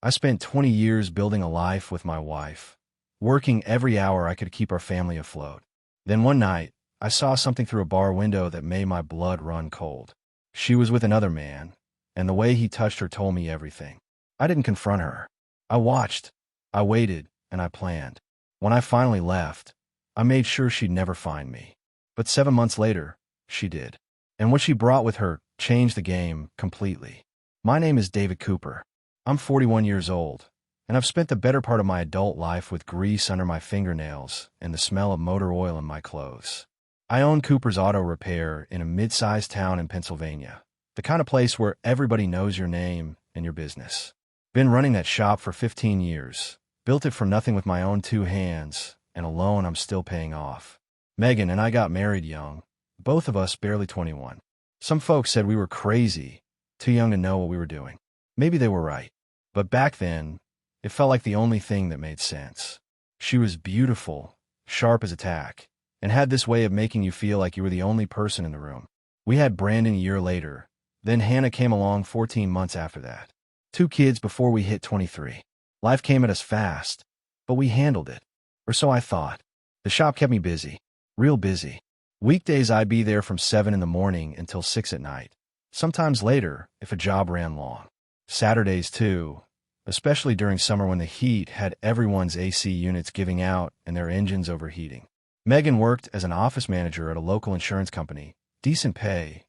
I spent 20 years building a life with my wife, working every hour I could to keep our family afloat. Then one night, I saw something through a bar window that made my blood run cold. She was with another man, and the way he touched her told me everything. I didn't confront her. I watched, I waited, and I planned. When I finally left, I made sure she'd never find me. But 7 months later, she did. And what she brought with her changed the game completely. My name is David Cooper. I'm 41 years old, and I've spent the better part of my adult life with grease under my fingernails and the smell of motor oil in my clothes. I own Cooper's Auto Repair in a mid-sized town in Pennsylvania, the kind of place where everybody knows your name and your business. Been running that shop for 15 years, built it from nothing with my own 2 hands, and a loan I'm still paying off. Megan and I got married young, both of us barely 21. Some folks said we were crazy, too young to know what we were doing. Maybe they were right. But back then, it felt like the only thing that made sense. She was beautiful, sharp as a tack, and had this way of making you feel like you were the only person in the room. We had Brandon a year later, then Hannah came along 14 months after that. 2 kids before we hit 23. Life came at us fast, but we handled it. Or so I thought. The shop kept me busy. Real busy. Weekdays I'd be there from 7 in the morning until 6 at night. Sometimes later, if a job ran long. Saturdays too, especially during summer when the heat had everyone's AC units giving out and their engines overheating. Megan worked as an office manager at a local insurance company. Decent pay,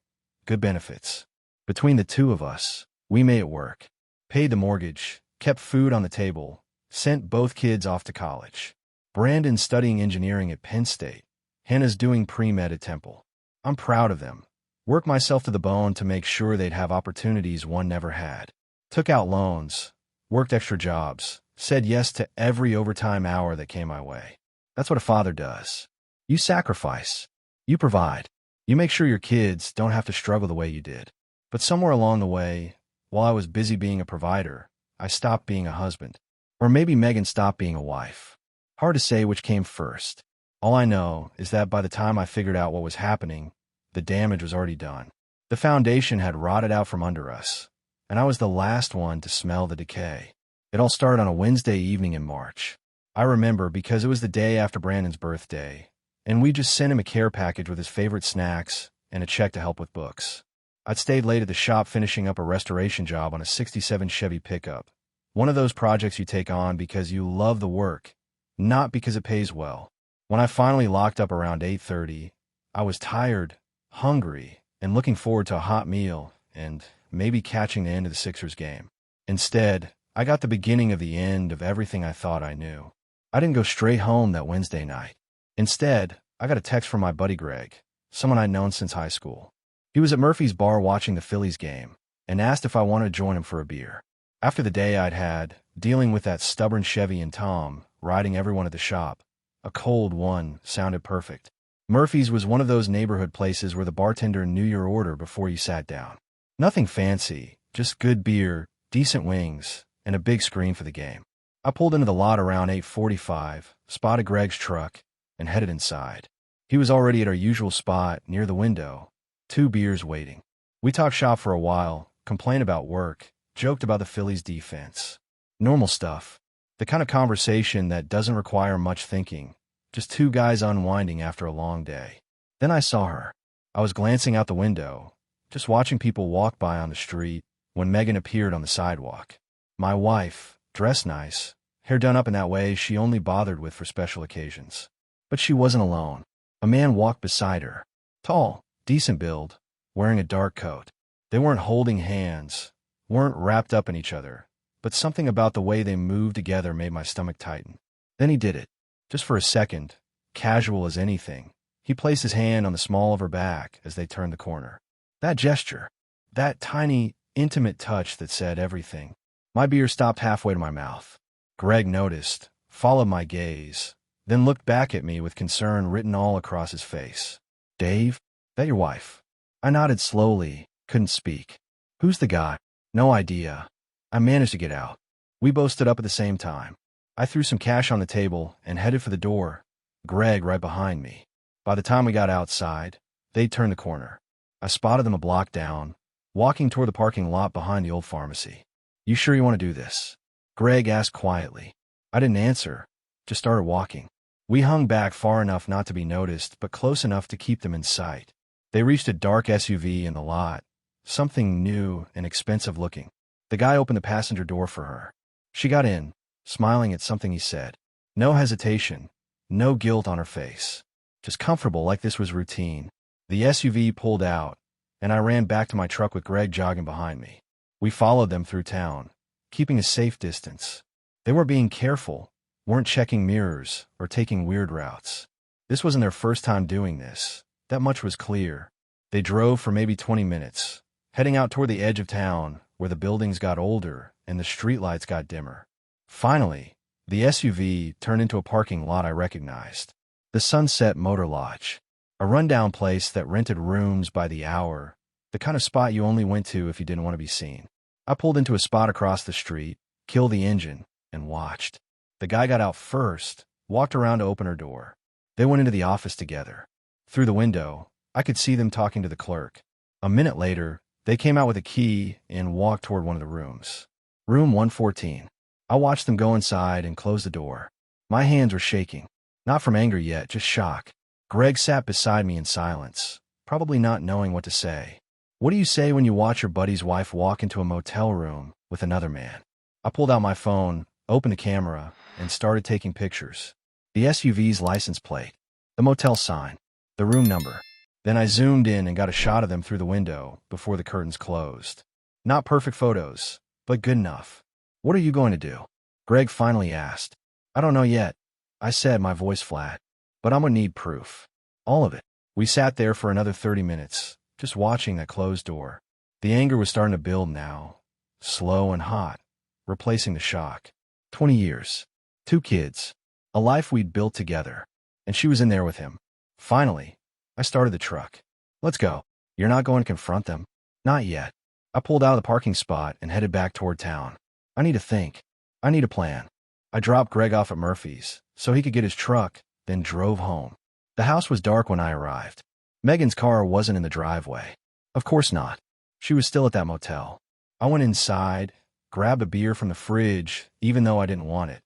good benefits. Between the 2 of us, we made it work. Paid the mortgage, kept food on the table, sent both kids off to college. Brandon's studying engineering at Penn State. Hannah's doing pre-med at Temple. I'm proud of them. Worked myself to the bone to make sure they'd have opportunities one never had. Took out loans, worked extra jobs, said yes to every overtime hour that came my way. That's what a father does. You sacrifice. You provide. You make sure your kids don't have to struggle the way you did. But somewhere along the way, while I was busy being a provider, I stopped being a husband. Or maybe Megan stopped being a wife. Hard to say which came first. All I know is that by the time I figured out what was happening, the damage was already done. The foundation had rotted out from under us, and I was the last one to smell the decay. It all started on a Wednesday evening in March. I remember because it was the day after Brandon's birthday, and we just sent him a care package with his favorite snacks and a check to help with books. I'd stayed late at the shop finishing up a restoration job on a '67 Chevy pickup. One of those projects you take on because you love the work, not because it pays well. When I finally locked up around 8:30, I was tired, hungry, and looking forward to a hot meal and maybe catching the end of the Sixers game. Instead, I got the beginning of the end of everything I thought I knew. I didn't go straight home that Wednesday night. Instead, I got a text from my buddy Greg, someone I'd known since high school. He was at Murphy's bar watching the Phillies game and asked if I wanted to join him for a beer. After the day I'd had, dealing with that stubborn Chevy and Tom, riding everyone at the shop, a cold one sounded perfect. Murphy's was one of those neighborhood places where the bartender knew your order before you sat down. Nothing fancy, just good beer, decent wings, and a big screen for the game. I pulled into the lot around 8:45, spotted Greg's truck, and headed inside. He was already at our usual spot near the window, 2 beers waiting. We talked shop for a while, complained about work, joked about the Phillies' defense. Normal stuff. The kind of conversation that doesn't require much thinking, just 2 guys unwinding after a long day. Then I saw her. I was glancing out the window, just watching people walk by on the street, when Megan appeared on the sidewalk. My wife, dressed nice, hair done up in that way she only bothered with for special occasions. But she wasn't alone. A man walked beside her. Tall, decent build, wearing a dark coat. They weren't holding hands, weren't wrapped up in each other, but something about the way they moved together made my stomach tighten. Then he did it. Just for a second, casual as anything, he placed his hand on the small of her back as they turned the corner. That gesture, that tiny, intimate touch that said everything. My beer stopped halfway to my mouth. Greg noticed, followed my gaze, then looked back at me with concern written all across his face. "Dave, that your wife?" I nodded slowly, couldn't speak. "Who's the guy?" "No idea." I managed to get out. We both stood up at the same time. I threw some cash on the table and headed for the door, Greg right behind me. By the time we got outside, they'd turned the corner. I spotted them a block down, walking toward the parking lot behind the old pharmacy. "You sure you want to do this?" Greg asked quietly. I didn't answer, just started walking. We hung back far enough not to be noticed, but close enough to keep them in sight. They reached a dark SUV in the lot, something new and expensive looking. The guy opened the passenger door for her. She got in, smiling at something he said. No hesitation, no guilt on her face. Just comfortable like this was routine. The SUV pulled out, and I ran back to my truck with Greg jogging behind me. We followed them through town, keeping a safe distance. They were being careful, weren't checking mirrors or taking weird routes. This wasn't their first time doing this. That much was clear. They drove for maybe 20 minutes, heading out toward the edge of town where the buildings got older and the streetlights got dimmer. Finally, the SUV turned into a parking lot I recognized. The Sunset Motor Lodge, a rundown place that rented rooms by the hour, the kind of spot you only went to if you didn't want to be seen. I pulled into a spot across the street, killed the engine, and watched. The guy got out first, walked around to open her door. They went into the office together. Through the window, I could see them talking to the clerk. A minute later, they came out with a key and walked toward one of the rooms. Room 114. I watched them go inside and close the door. My hands were shaking. Not from anger yet, just shock. Greg sat beside me in silence, probably not knowing what to say. What do you say when you watch your buddy's wife walk into a motel room with another man? I pulled out my phone, opened the camera, and started taking pictures. The SUV's license plate, the motel sign, the room number. Then I zoomed in and got a shot of them through the window before the curtains closed. Not perfect photos, but good enough. What are you going to do? Greg finally asked. I don't know yet, I said, my voice flat. But I'm gonna need proof. All of it. We sat there for another 30 minutes, just watching that closed door. The anger was starting to build now, slow and hot, replacing the shock. 20 years. 2 kids. A life we'd built together. And she was in there with him. Finally, I started the truck. Let's go. You're not going to confront them? Not yet. I pulled out of the parking spot and headed back toward town. I need to think. I need a plan. I dropped Greg off at Murphy's so he could get his truck, then drove home. The house was dark when I arrived. Megan's car wasn't in the driveway. Of course not. She was still at that motel. I went inside, grabbed a beer from the fridge, even though I didn't want it,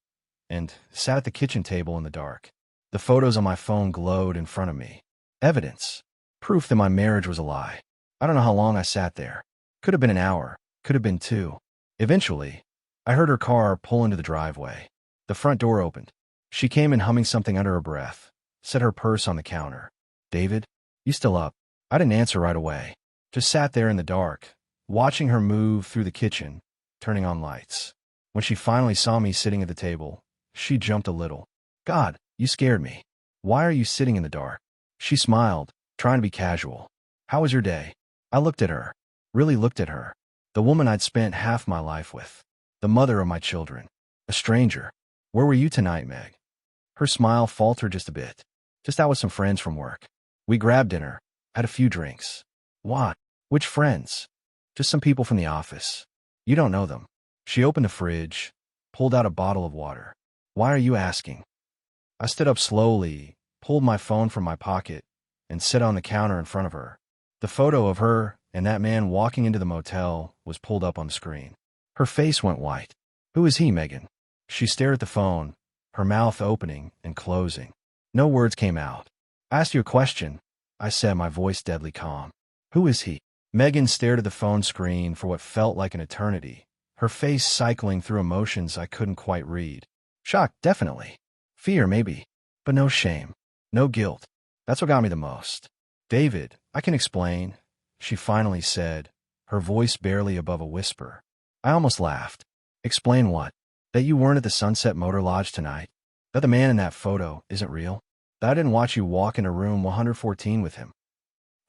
and sat at the kitchen table in the dark. The photos on my phone glowed in front of me. Evidence. Proof that my marriage was a lie. I don't know how long I sat there. Could have been an hour. Could have been 2. Eventually, I heard her car pull into the driveway. The front door opened. She came in humming something under her breath, set her purse on the counter. David, you still up? I didn't answer right away. Just sat there in the dark, watching her move through the kitchen, turning on lights. When she finally saw me sitting at the table, she jumped a little. God, you scared me. Why are you sitting in the dark? She smiled, trying to be casual. How was your day? I looked at her, really looked at her. The woman I'd spent half my life with. The mother of my children. A stranger. Where were you tonight, Meg? Her smile faltered just a bit. Just out with some friends from work. We grabbed dinner, had a few drinks. What? Which friends? Just some people from the office. You don't know them. She opened the fridge, pulled out a bottle of water. Why are you asking? I stood up slowly, pulled my phone from my pocket, and sat on the counter in front of her. The photo of her and that man walking into the motel was pulled up on the screen. Her face went white. Who is he, Megan? She stared at the phone, her mouth opening and closing. No words came out. I asked you a question, I said, my voice deadly calm. Who is he? Megan stared at the phone screen for what felt like an eternity, her face cycling through emotions I couldn't quite read. Shock, definitely. Fear, maybe. But no shame. No guilt. That's what got me the most. David, I can explain, she finally said, her voice barely above a whisper. I almost laughed. Explain what? That you weren't at the Sunset Motor Lodge tonight? That the man in that photo isn't real? That I didn't watch you walk into room 114 with him?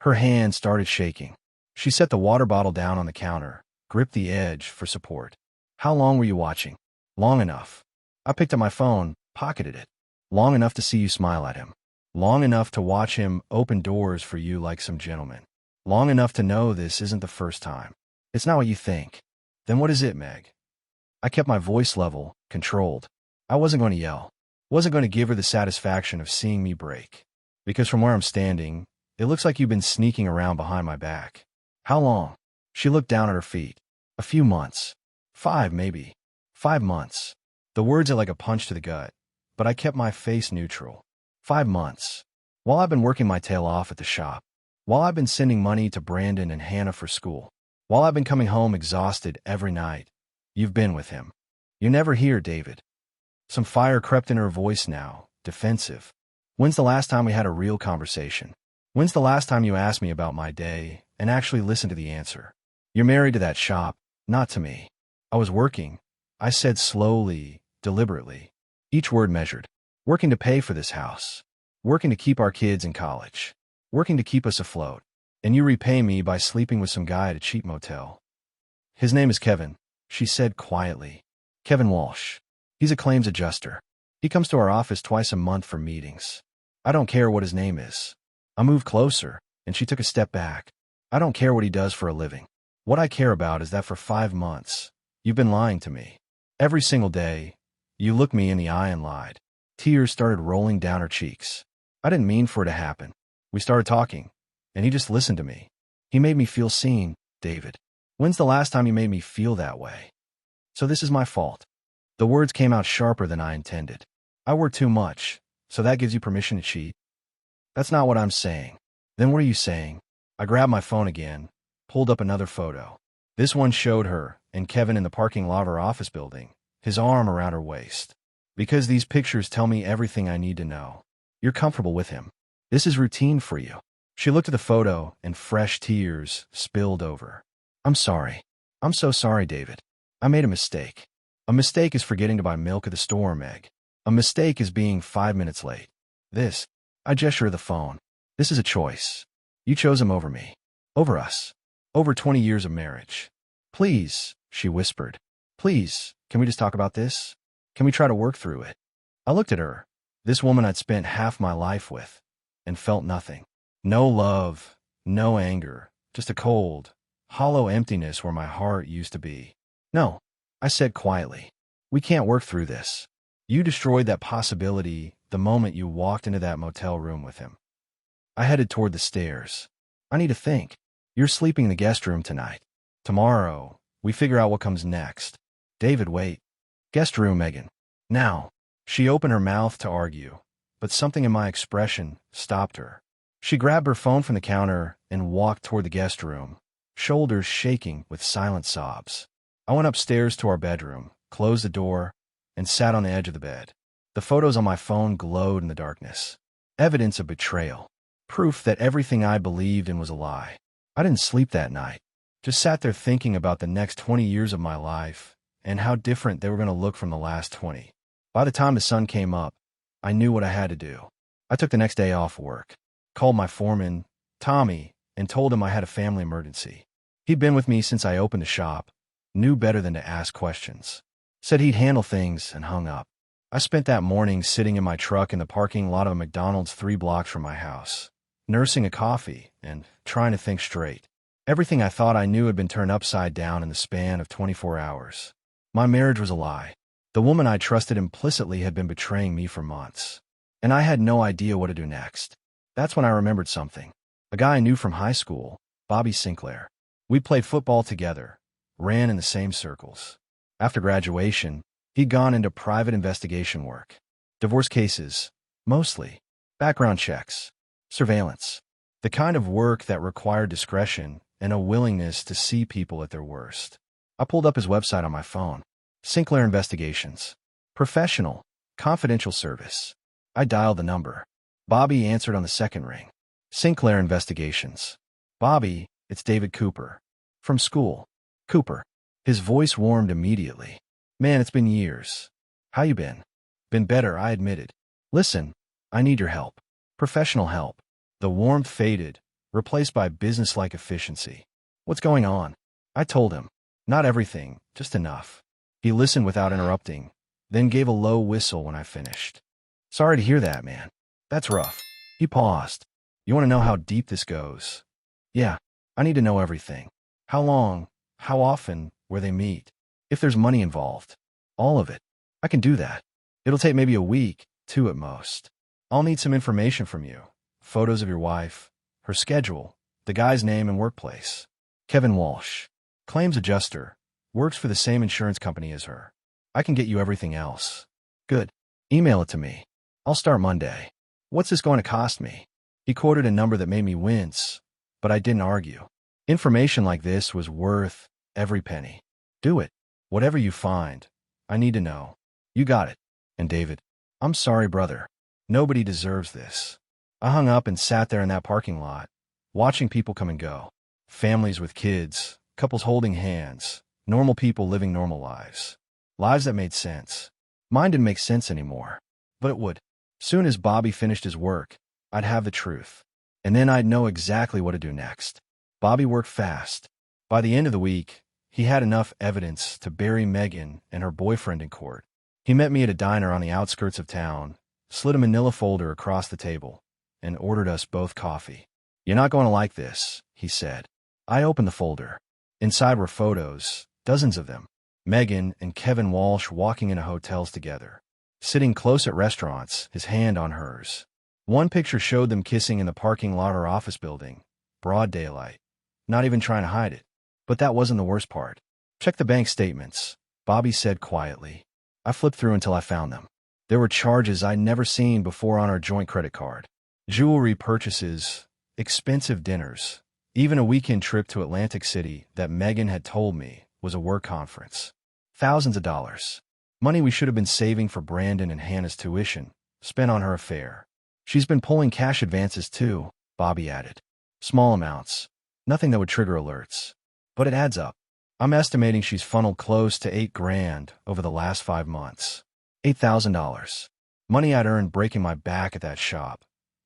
Her hand started shaking. She set the water bottle down on the counter, gripped the edge for support. How long were you watching? Long enough. I picked up my phone, pocketed it. Long enough to see you smile at him. Long enough to watch him open doors for you like some gentleman. Long enough to know this isn't the first time. It's not what you think. Then what is it, Meg? I kept my voice level, controlled. I wasn't going to yell. Wasn't going to give her the satisfaction of seeing me break. Because from where I'm standing, it looks like you've been sneaking around behind my back. How long? She looked down at her feet. A few months. 5, maybe. 5 months. The words are like a punch to the gut, but I kept my face neutral. 5 months. While I've been working my tail off at the shop. While I've been sending money to Brandon and Hannah for school. While I've been coming home exhausted every night. You've been with him. You're never here, David. Some fire crept in her voice now, defensive. When's the last time we had a real conversation? When's the last time you asked me about my day and actually listened to the answer? You're married to that shop, not to me. I was working, I said slowly, deliberately, each word measured. Working to pay for this house. Working to keep our kids in college. Working to keep us afloat. And you repay me by sleeping with some guy at a cheap motel. His name is Kevin, she said quietly. Kevin Walsh. He's a claims adjuster. He comes to our office twice a month for meetings. I don't care what his name is. I moved closer, and she took a step back. I don't care what he does for a living. What I care about is that for 5 months, you've been lying to me. Every single day, you looked me in the eye and lied. Tears started rolling down her cheeks. I didn't mean for it to happen. We started talking, and he just listened to me. He made me feel seen, David. When's the last time you made me feel that way? So this is my fault. The words came out sharper than I intended. I work too much, so that gives you permission to cheat? That's not what I'm saying. Then what are you saying? I grabbed my phone again, pulled up another photo. This one showed her and Kevin in the parking lot of her office building, his arm around her waist. Because these pictures tell me everything I need to know. You're comfortable with him. This is routine for you. She looked at the photo and fresh tears spilled over. I'm sorry. I'm so sorry, David. I made a mistake. A mistake is forgetting to buy milk at the store, Meg. A mistake is being 5 minutes late. This, I gesture the phone. This is a choice. You chose him over me. Over us. Over 20 years of marriage. Please, she whispered. Please, can we just talk about this? Can we try to work through it? I looked at her, this woman I'd spent half my life with, and felt nothing. No love, no anger, just a cold, hollow emptiness where my heart used to be. No, I said quietly. We can't work through this. You destroyed that possibility the moment you walked into that motel room with him. I headed toward the stairs. I need to think. You're sleeping in the guest room tonight. Tomorrow, we figure out what comes next. David, wait. Guest room, Megan. Now. She opened her mouth to argue, but something in my expression stopped her. She grabbed her phone from the counter and walked toward the guest room, shoulders shaking with silent sobs. I went upstairs to our bedroom, closed the door, and sat on the edge of the bed. The photos on my phone glowed in the darkness. Evidence of betrayal. Proof that everything I believed in was a lie. I didn't sleep that night. Just sat there thinking about the next 20 years of my life and how different they were going to look from the last 20. By the time the sun came up, I knew what I had to do. I took the next day off work, called my foreman, Tommy, and told him I had a family emergency. He'd been with me since I opened the shop, knew better than to ask questions. Said he'd handle things and hung up. I spent that morning sitting in my truck in the parking lot of a McDonald's 3 blocks from my house, nursing a coffee and trying to think straight. Everything I thought I knew had been turned upside down in the span of 24 hours. My marriage was a lie. The woman I trusted implicitly had been betraying me for months. And I had no idea what to do next. That's when I remembered something. A guy I knew from high school, Bobby Sinclair. We played football together, ran in the same circles. After graduation, he'd gone into private investigation work. Divorce cases, mostly. Background checks. Surveillance. The kind of work that required discretion and a willingness to see people at their worst. I pulled up his website on my phone. Sinclair Investigations. Professional. Confidential service. I dialed the number. Bobby answered on the second ring. Sinclair Investigations. Bobby, it's David Cooper. From school. Cooper. His voice warmed immediately. Man, it's been years. How you been? Been better, I admitted. Listen, I need your help. Professional help. The warmth faded, replaced by business-like efficiency. What's going on? I told him. Not everything, just enough. He listened without interrupting, then gave a low whistle when I finished. Sorry to hear that, man. That's rough. He paused. You want to know how deep this goes? Yeah, I need to know everything. How long, how often, where they meet. If there's money involved. All of it. I can do that. It'll take maybe a week, 2 at most. I'll need some information from you. Photos of your wife, her schedule, the guy's name and workplace. Kevin Walsh. Claims adjuster. Works for the same insurance company as her. I can get you everything else. Good. Email it to me. I'll start Monday. What's this going to cost me? He quoted a number that made me wince, but I didn't argue. Information like this was worth every penny. Do it. Whatever you find. I need to know. You got it. And David, I'm sorry, brother. Nobody deserves this. I hung up and sat there in that parking lot, watching people come and go. Families with kids, couples holding hands, normal people living normal lives. Lives that made sense. Mine didn't make sense anymore. But it would. Soon as Bobby finished his work, I'd have the truth. And then I'd know exactly what to do next. Bobby worked fast. By the end of the week, he had enough evidence to bury Megan and her boyfriend in court. He met me at a diner on the outskirts of town, slid a manila folder across the table, and ordered us both coffee. You're not going to like this, he said. I opened the folder. Inside were photos, dozens of them. Megan and Kevin Walsh walking into hotels together, sitting close at restaurants, his hand on hers. One picture showed them kissing in the parking lot of her office building, broad daylight, not even trying to hide it. But that wasn't the worst part. Check the bank statements, Bobby said quietly. I flipped through until I found them. There were charges I'd never seen before on our joint credit card. Jewelry purchases, expensive dinners, even a weekend trip to Atlantic City that Megan had told me was a work conference. Thousands of dollars. Money we should have been saving for Brandon and Hannah's tuition, spent on her affair. She's been pulling cash advances too, Bobby added. Small amounts. Nothing that would trigger alerts. But it adds up. I'm estimating she's funneled close to $8,000 over the last 5 months. $8,000. Money I'd earned breaking my back at that shop.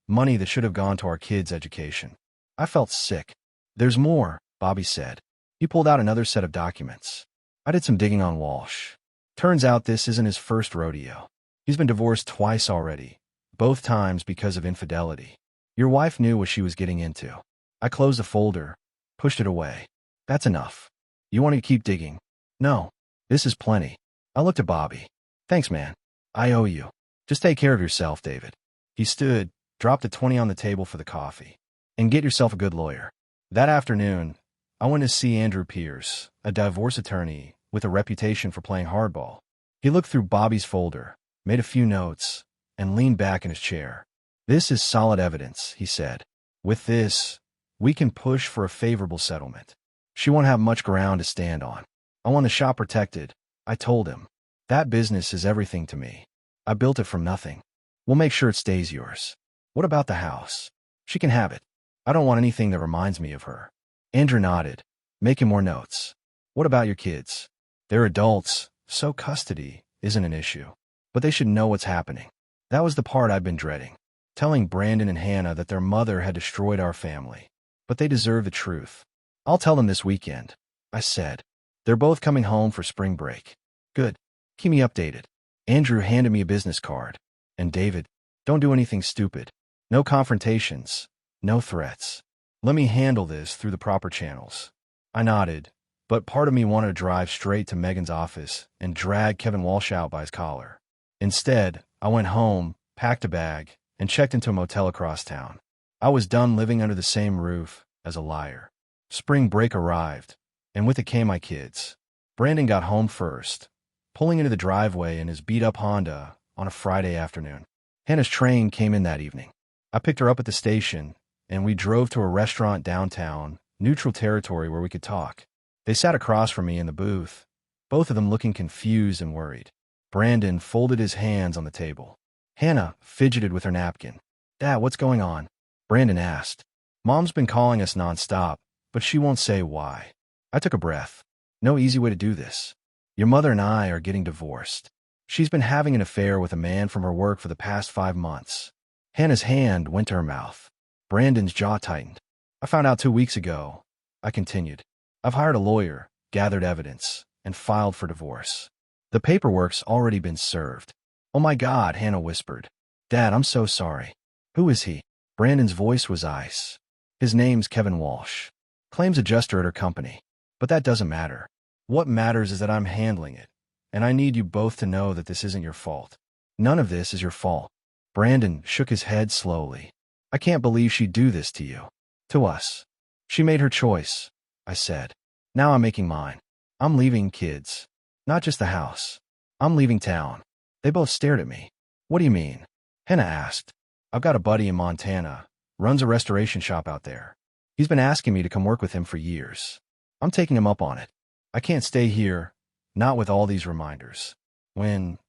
Money that should have gone to our kids' education. I felt sick. There's more, Bobby said. He pulled out another set of documents. I did some digging on Walsh. Turns out this isn't his first rodeo. He's been divorced twice already, both times because of infidelity. Your wife knew what she was getting into. I closed the folder, pushed it away. That's enough. You want to keep digging? No. This is plenty. I looked at Bobby. Thanks, man. I owe you. Just take care of yourself, David. He stood, dropped a 20 on the table for the coffee. And get yourself a good lawyer. That afternoon, I went to see Andrew Pierce, a divorce attorney with a reputation for playing hardball. He looked through Bobby's folder, made a few notes, and leaned back in his chair. This is solid evidence, he said. With this, we can push for a favorable settlement. She won't have much ground to stand on. I want the shop protected, I told him. That business is everything to me. I built it from nothing. We'll make sure it stays yours. What about the house? She can have it. I don't want anything that reminds me of her. Andrew nodded, making more notes. What about your kids? They're adults, so custody isn't an issue. But they should know what's happening. That was the part I'd been dreading. Telling Brandon and Hannah that their mother had destroyed our family. But they deserve the truth. I'll tell them this weekend, I said. They're both coming home for spring break. Good. Keep me updated. Andrew handed me a business card. And David, don't do anything stupid. No confrontations. No threats. Let me handle this through the proper channels. I nodded, but part of me wanted to drive straight to Megan's office and drag Kevin Walsh out by his collar. Instead, I went home, packed a bag, and checked into a motel across town. I was done living under the same roof as a liar. Spring break arrived, and with it came my kids. Brandon got home first, pulling into the driveway in his beat-up Honda on a Friday afternoon. Hannah's train came in that evening. I picked her up at the station, and we drove to a restaurant downtown, neutral territory where we could talk. They sat across from me in the booth, both of them looking confused and worried. Brandon folded his hands on the table. Hannah fidgeted with her napkin. Dad, what's going on? Brandon asked. Mom's been calling us nonstop, but she won't say why. I took a breath. No easy way to do this. Your mother and I are getting divorced. She's been having an affair with a man from her work for the past 5 months. Hannah's hand went to her mouth. Brandon's jaw tightened. I found out 2 weeks ago. I continued. I've hired a lawyer, gathered evidence, and filed for divorce. The paperwork's already been served. Oh my God, Hannah whispered. Dad, I'm so sorry. Who is he? Brandon's voice was ice. His name's Kevin Walsh. Claims adjuster at her company. But that doesn't matter. What matters is that I'm handling it. And I need you both to know that this isn't your fault. None of this is your fault. Brandon shook his head slowly. I can't believe she'd do this to you. To us. She made her choice, I said. Now I'm making mine. I'm leaving kids. Not just the house. I'm leaving town. They both stared at me. What do you mean? Hannah asked. I've got a buddy in Montana, runs a restoration shop out there. He's been asking me to come work with him for years. I'm taking him up on it. I can't stay here, not with all these reminders. When?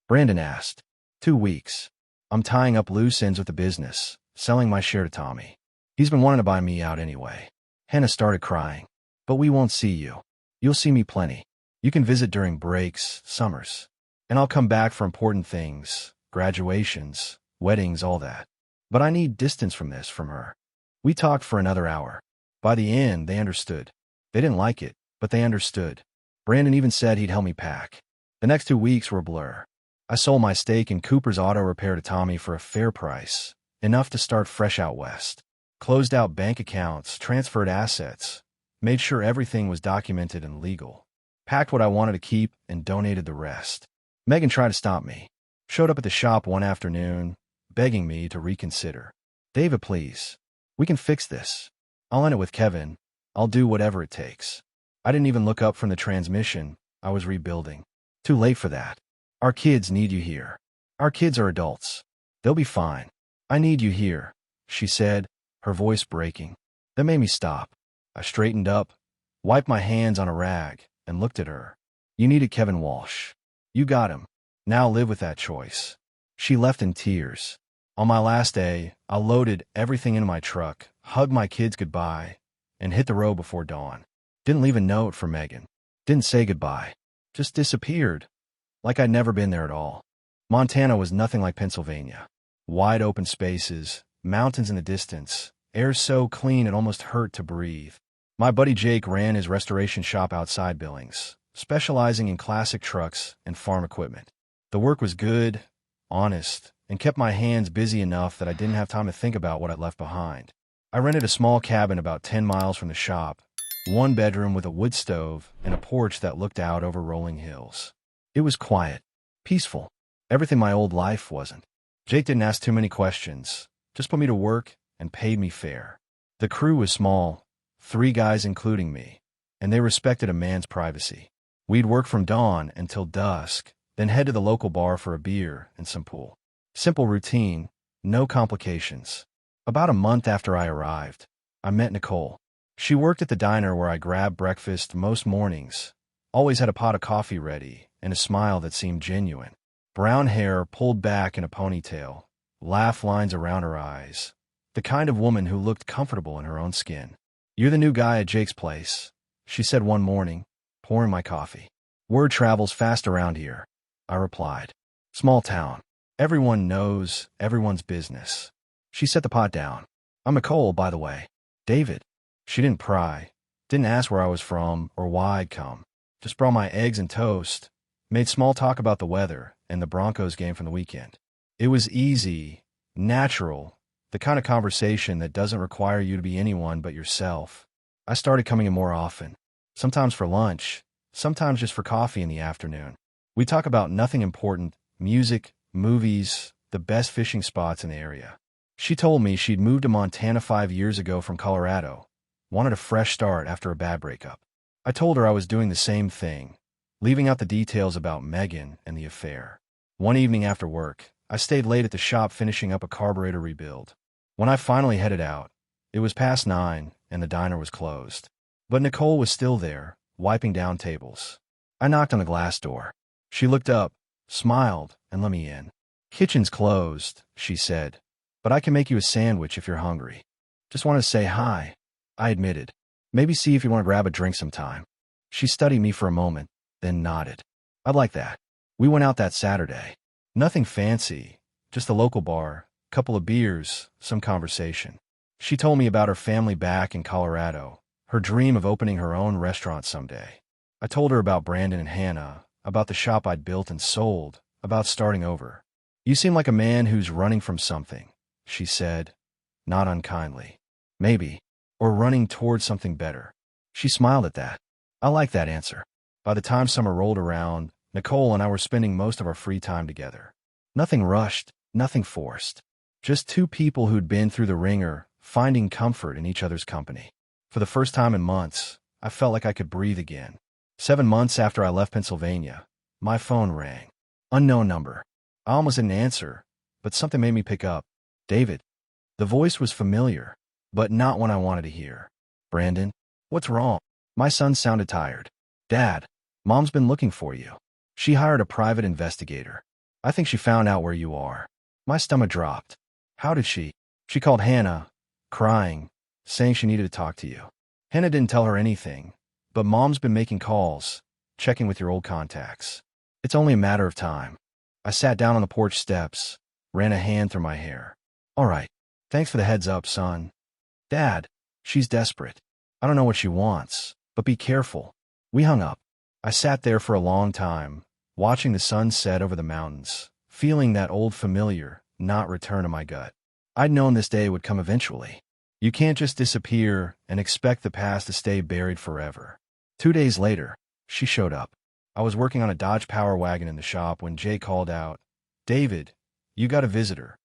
Brandon asked. 2 weeks. I'm tying up loose ends with the business, selling my share to Tommy. He's been wanting to buy me out anyway. Hannah started crying. But we won't see you. You'll see me plenty. You can visit during breaks, summers. And I'll come back for important things, graduations, weddings, all that. But I need distance from her. We talked for another hour. By the end, they understood. They didn't like it, but they understood. Brandon even said he'd help me pack. The next 2 weeks were a blur. I sold my stake in Cooper's auto repair to Tommy for a fair price, enough to start fresh out west. Closed out bank accounts, transferred assets, made sure everything was documented and legal. Packed what I wanted to keep and donated the rest. Megan tried to stop me. Showed up at the shop one afternoon, begging me to reconsider. David, please. We can fix this. I'll end it with Kevin. I'll do whatever it takes. I didn't even look up from the transmission. I was rebuilding. Too late for that. Our kids need you here. Our kids are adults. They'll be fine. I need you here, she said, her voice breaking. That made me stop. I straightened up, wiped my hands on a rag, and looked at her. You needed Kevin Walsh. You got him. Now live with that choice. She left in tears. On my last day, I loaded everything into my truck, hugged my kids goodbye, and hit the road before dawn. Didn't leave a note for Megan. Didn't say goodbye. Just disappeared. Like I'd never been there at all. Montana was nothing like Pennsylvania. Wide open spaces, mountains in the distance, air so clean it almost hurt to breathe. My buddy Jake ran his restoration shop outside Billings, specializing in classic trucks and farm equipment. The work was good, honest, and kept my hands busy enough that I didn't have time to think about what I'd left behind. I rented a small cabin about 10 miles from the shop, 1 bedroom with a wood stove and a porch that looked out over rolling hills. It was quiet, peaceful, everything my old life wasn't. Jake didn't ask too many questions, just put me to work and paid me fair. The crew was small, 3 guys including me, and they respected a man's privacy. We'd work from dawn until dusk, then head to the local bar for a beer and some pool. Simple routine, no complications. About a month after I arrived, I met Nicole. She worked at the diner where I grabbed breakfast most mornings, always had a pot of coffee ready, and a smile that seemed genuine. Brown hair pulled back in a ponytail, laugh lines around her eyes. The kind of woman who looked comfortable in her own skin. You're the new guy at Jake's place, she said one morning, pouring my coffee. Word travels fast around here, I replied. Small town. Everyone knows everyone's business. She set the pot down. I'm Nicole, by the way. David. She didn't pry, didn't ask where I was from or why I'd come. Just brought my eggs and toast, made small talk about the weather and the Broncos game from the weekend. It was easy, natural, the kind of conversation that doesn't require you to be anyone but yourself. I started coming in more often, sometimes for lunch, sometimes just for coffee in the afternoon. We talk about nothing important, music, movies, the best fishing spots in the area. She told me she'd moved to Montana 5 years ago from Colorado, wanted a fresh start after a bad breakup. I told her I was doing the same thing, leaving out the details about Megan and the affair. One evening after work, I stayed late at the shop finishing up a carburetor rebuild. When I finally headed out, it was past 9 and the diner was closed. But Nicole was still there, wiping down tables. I knocked on the glass door. She looked up, smiled, and let me in. Kitchen's closed, she said, but I can make you a sandwich if you're hungry. Just wanted to say hi, I admitted. Maybe see if you want to grab a drink sometime. She studied me for a moment, then nodded. I'd like that. We went out that Saturday. Nothing fancy, just a local bar, couple of beers, some conversation. She told me about her family back in Colorado, her dream of opening her own restaurant someday. I told her about Brandon and Hannah, about the shop I'd built and sold, about starting over. You seem like a man who's running from something, she said, not unkindly. Maybe. Or running towards something better. She smiled at that. I liked that answer. By the time summer rolled around, Nicole and I were spending most of our free time together. Nothing rushed, nothing forced. Just 2 people who'd been through the ringer, finding comfort in each other's company. For the first time in months, I felt like I could breathe again. 7 months after I left Pennsylvania, My phone rang. Unknown number. I almost didn't answer, but something made me pick up. David. The voice was familiar, but not one I wanted to hear. Brandon? What's wrong? My son sounded tired. Dad, Mom's been looking for you. She hired a private investigator. I think she found out where you are. My stomach dropped. How did she? She called Hannah, crying, saying she needed to talk to you. Hannah didn't tell her anything, but Mom's been making calls, checking with your old contacts. It's only a matter of time. I sat down on the porch steps, ran a hand through my hair. All right. Thanks for the heads up, son. Dad, she's desperate. I don't know what she wants, but be careful. We hung up. I sat there for a long time, watching the sun set over the mountains, feeling that old familiar not return to my gut. I'd known this day would come eventually. You can't just disappear and expect the past to stay buried forever. 2 days later, she showed up. I was working on a Dodge Power Wagon in the shop when Jay called out, David, you got a visitor.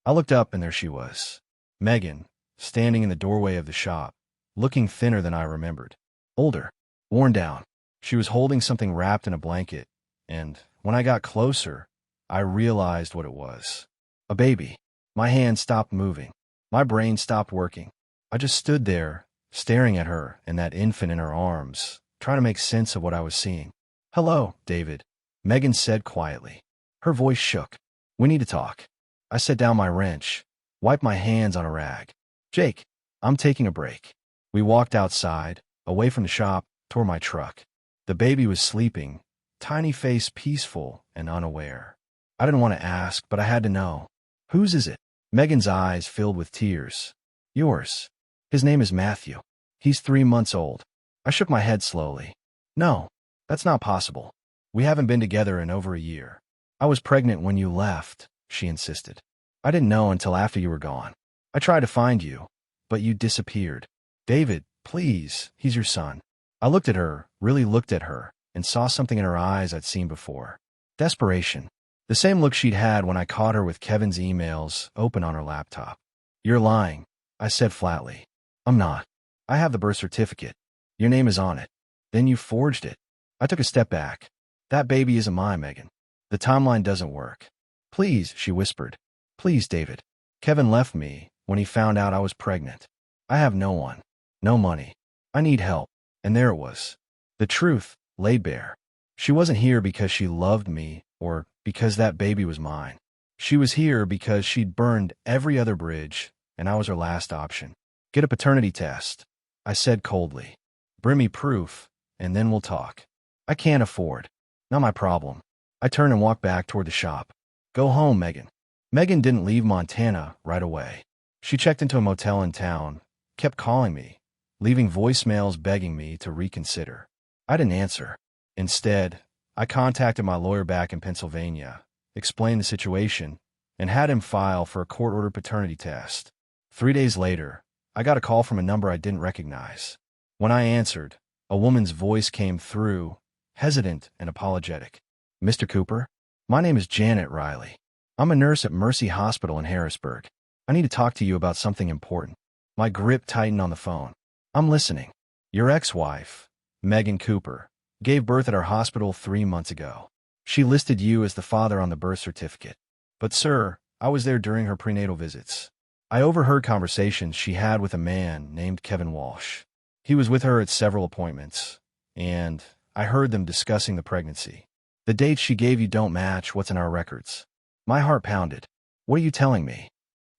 I looked up and there she was. Megan, standing in the doorway of the shop, looking thinner than I remembered. Older, worn down. She was holding something wrapped in a blanket, and when I got closer, I realized what it was. A baby. My hand stopped moving. My brain stopped working. I just stood there, staring at her and that infant in her arms, trying to make sense of what I was seeing. Hello, David, Megan said quietly. Her voice shook. We need to talk. I set down my wrench, wiped my hands on a rag. Jake, I'm taking a break. We walked outside, away from the shop, toward my truck. The baby was sleeping, tiny face peaceful and unaware. I didn't want to ask, but I had to know. Whose is it? Megan's eyes filled with tears. Yours. His name is Matthew. He's 3 months old. I shook my head slowly. No, that's not possible. We haven't been together in over a year. I was pregnant when you left, she insisted. I didn't know until after you were gone. I tried to find you, but you disappeared. David, please, he's your son. I looked at her, really looked at her, and saw something in her eyes I'd seen before. Desperation. The same look she'd had when I caught her with Kevin's emails open on her laptop. You're lying, I said flatly. I'm not. I have the birth certificate. Your name is on it. Then you forged it. I took a step back. That baby isn't mine, Megan. The timeline doesn't work. Please, she whispered. Please, David. Kevin left me when he found out I was pregnant. I have no one. No money. I need help. And there it was. The truth laid bare. She wasn't here because she loved me or because that baby was mine. She was here because she'd burned every other bridge, and I was her last option. Get a paternity test, I said coldly. Bring me proof, and then we'll talk. I can't afford. Not my problem. I turned and walked back toward the shop. Go home, Megan. Megan didn't leave Montana right away. She checked into a motel in town, kept calling me, leaving voicemails begging me to reconsider. I didn't answer. Instead, I contacted my lawyer back in Pennsylvania, explained the situation, and had him file for a court-ordered paternity test. 3 days later, I got a call from a number I didn't recognize. When I answered, a woman's voice came through, hesitant and apologetic. Mr. Cooper? My name is Janet Riley. I'm a nurse at Mercy Hospital in Harrisburg. I need to talk to you about something important. My grip tightened on the phone. I'm listening. Your ex-wife, Megan Cooper, gave birth at our hospital 3 months ago. She listed you as the father on the birth certificate. But sir, I was there during her prenatal visits. I overheard conversations she had with a man named Kevin Walsh. He was with her at several appointments, and I heard them discussing the pregnancy. The dates she gave you don't match what's in our records. My heart pounded. What are you telling me?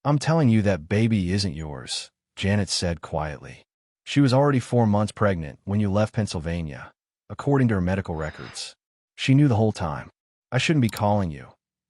I'm telling you that baby isn't yours, Janet said quietly. She was already 4 months pregnant when you left Pennsylvania, according to her medical records. She knew the whole time. I shouldn't be calling you,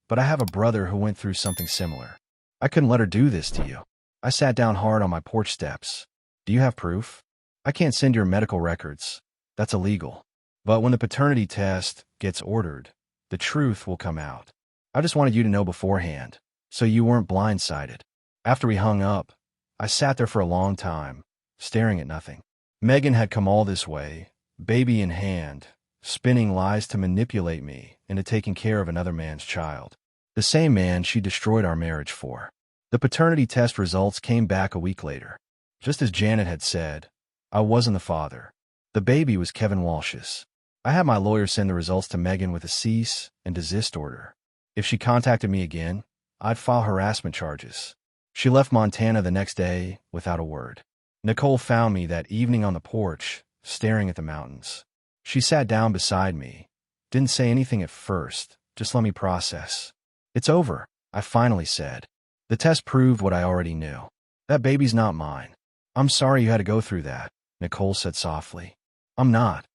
but I have a brother who went through something similar. I couldn't let her do this to you. I sat down hard on my porch steps. Do you have proof? I can't send your medical records. That's illegal. But when the paternity test gets ordered, the truth will come out. I just wanted you to know beforehand, so you weren't blindsided. After we hung up, I sat there for a long time, staring at nothing. Megan had come all this way, baby in hand, spinning lies to manipulate me into taking care of another man's child. The same man she destroyed our marriage for. The paternity test results came back a week later. Just as Janet had said, I wasn't the father. The baby was Kevin Walsh's. I had my lawyer send the results to Megan with a cease and desist order. If she contacted me again, I'd file harassment charges. She left Montana the next day without a word. Nicole found me that evening on the porch, staring at the mountains. She sat down beside me. Didn't say anything at first, just let me process. "It's over," I finally said. "The test proved what I already knew. That baby's not mine. I'm sorry you had to go through that," Nicole said softly. "I'm not,"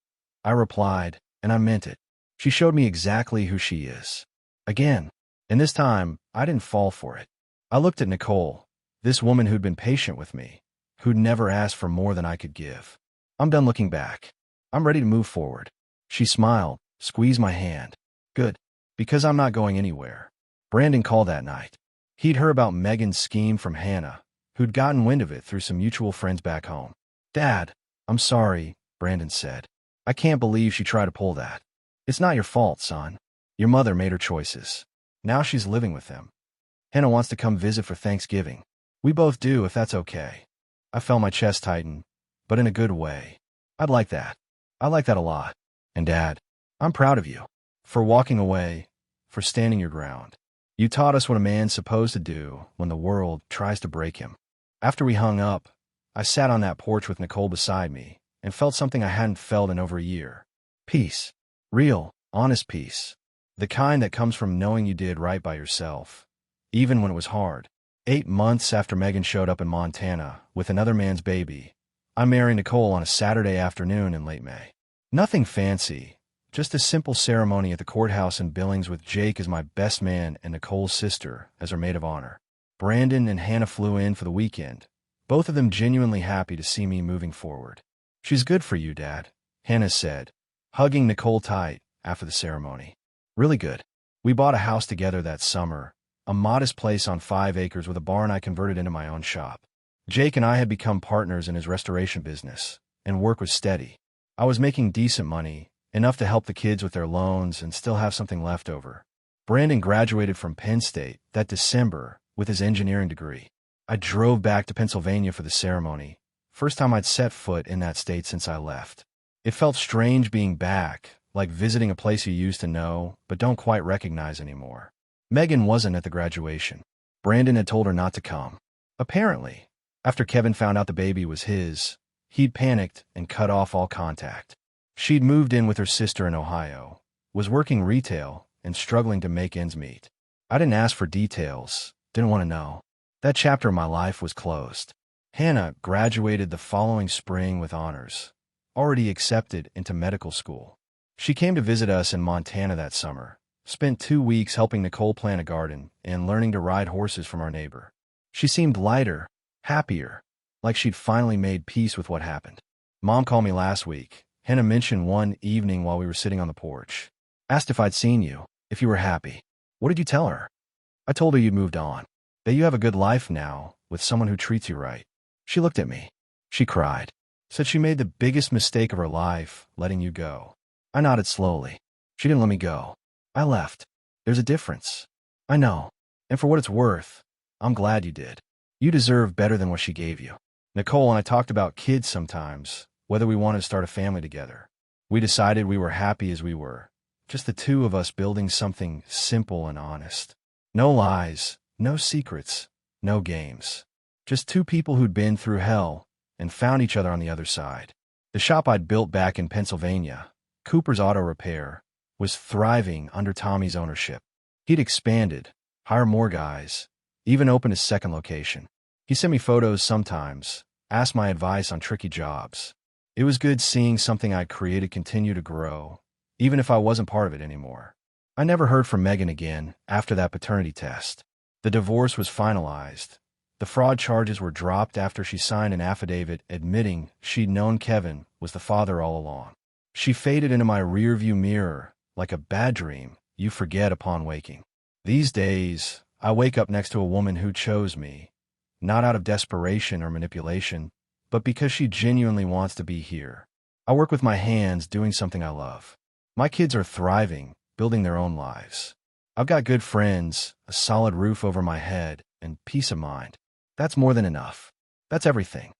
I replied, and I meant it. She showed me exactly who she is. Again, and this time, I didn't fall for it. I looked at Nicole, this woman who'd been patient with me, who'd never asked for more than I could give. "I'm done looking back. I'm ready to move forward." She smiled, squeezed my hand. "Good, because I'm not going anywhere." Brandon called that night. He'd heard about Megan's scheme from Hannah, who'd gotten wind of it through some mutual friends back home. "Dad, I'm sorry," Brandon said. "I can't believe she tried to pull that." "It's not your fault, son. Your mother made her choices. Now she's living with them. Hannah wants to come visit for Thanksgiving. We both do, if that's okay." I felt my chest tighten, but in a good way. "I'd like that. I like that a lot. And Dad, I'm proud of you. For walking away, for standing your ground. You taught us what a man's supposed to do when the world tries to break him." After we hung up, I sat on that porch with Nicole beside me and felt something I hadn't felt in over a year. Peace. Real, honest peace. The kind that comes from knowing you did right by yourself, even when it was hard. 8 months after Megan showed up in Montana with another man's baby, I married Nicole on a Saturday afternoon in late May. Nothing fancy, just a simple ceremony at the courthouse in Billings with Jake as my best man and Nicole's sister as her maid of honor. Brandon and Hannah flew in for the weekend, both of them genuinely happy to see me moving forward. "She's good for you, Dad," Hannah said, hugging Nicole tight after the ceremony. "Really good. We bought a house together that summer, a modest place on 5 acres with a barn I converted into my own shop. Jake and I had become partners in his restoration business, and work was steady. I was making decent money, enough to help the kids with their loans and still have something left over. Brandon graduated from Penn State that December with his engineering degree. I drove back to Pennsylvania for the ceremony, first time I'd set foot in that state since I left. It felt strange being back, like visiting a place you used to know but don't quite recognize anymore. Megan wasn't at the graduation. Brandon had told her not to come. Apparently, after Kevin found out the baby was his, he'd panicked and cut off all contact. She'd moved in with her sister in Ohio, was working retail, and struggling to make ends meet. I didn't ask for details, didn't want to know. That chapter of my life was closed. Hannah graduated the following spring with honors, already accepted into medical school. She came to visit us in Montana that summer, spent 2 weeks helping Nicole plant a garden and learning to ride horses from our neighbor. She seemed lighter, happier, like she'd finally made peace with what happened. Mom called me last week. Hannah mentioned one evening while we were sitting on the porch. Asked if I'd seen you, if you were happy. What did you tell her? I told her you'd moved on, that you have a good life now with someone who treats you right. She looked at me. She cried. Said she made the biggest mistake of her life, letting you go. I nodded slowly. She didn't let me go. I left. There's a difference. I know. And for what it's worth, I'm glad you did. You deserve better than what she gave you. Nicole and I talked about kids sometimes, whether we wanted to start a family together. We decided we were happy as we were, just the two of us building something simple and honest. No lies, no secrets, no games. Just 2 people who'd been through hell and found each other on the other side. The shop I'd built back in Pennsylvania, Cooper's Auto Repair, was thriving under Tommy's ownership. He'd expanded, hired more guys, even opened a second location. He sent me photos sometimes, asked my advice on tricky jobs. It was good seeing something I'd created continue to grow, even if I wasn't part of it anymore. I never heard from Megan again after that paternity test. The divorce was finalized. The fraud charges were dropped after she signed an affidavit admitting she'd known Kevin was the father all along. She faded into my rearview mirror like a bad dream you forget upon waking. These days, I wake up next to a woman who chose me, not out of desperation or manipulation, but because she genuinely wants to be here. I work with my hands doing something I love. My kids are thriving, building their own lives. I've got good friends, a solid roof over my head, and peace of mind. That's more than enough. That's everything.